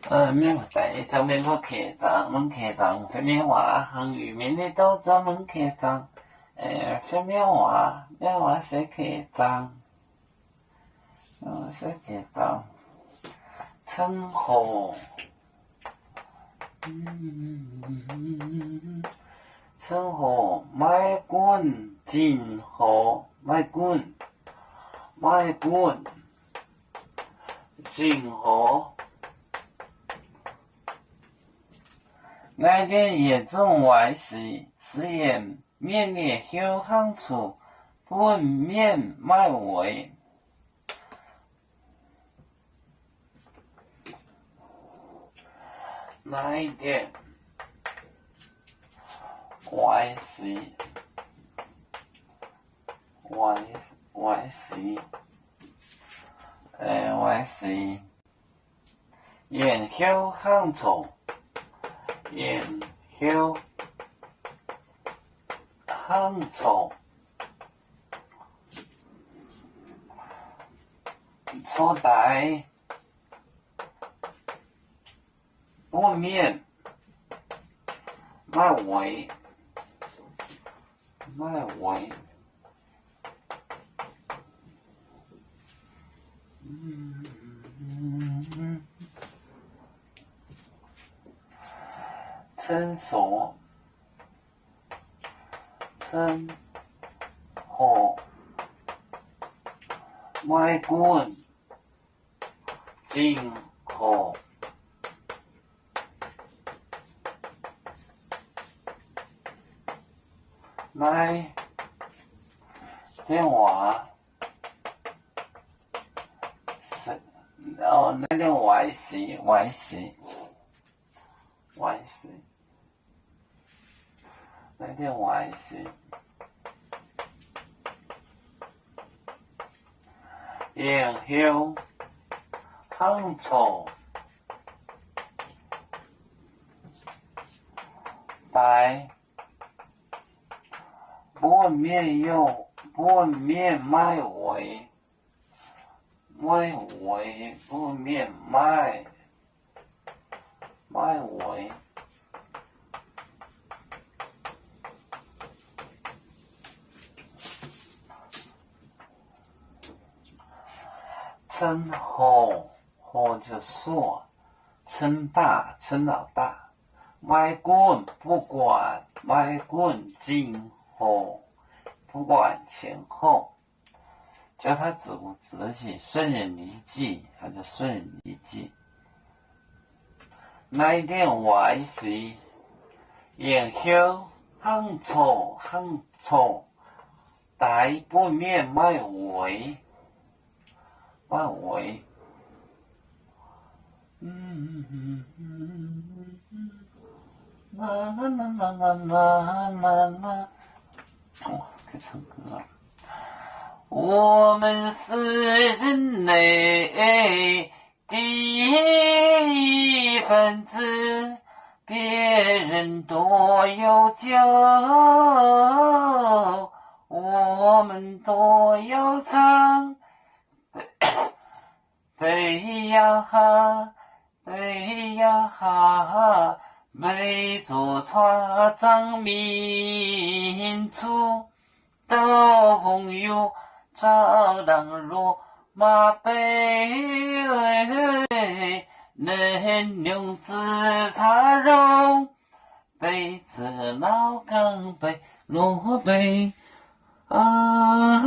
缅甸就缅甸客栈，阮客栈会缅话汉语，缅甸都专门客栈，会缅话说客栈，说客栈，称呼，称呼，买滚，进货，买滚，进货。那天夜中外时，实验缅甸后巷处本缅买位。那一天外时，沿后巷处。沿后巷处，初代本面卖位，称所，称呼，买滚，进货，来电话，那天外时，那天外时，沿后巷处，带本面卖位，本面卖位。称呼，就说，称大，称老大，买滚不管，进货，不管前后，叫他仔不仔细，顺人理记，他就顺人理记。那一天外时，沿后巷处，带本面卖位。可以唱歌了。我们是人类第一分子，别人多有酒，我们多有唱。飞呀哈，每座船长民族的朋友照当若马背，能用自茶肉，杯子老钢杯罗杯啊。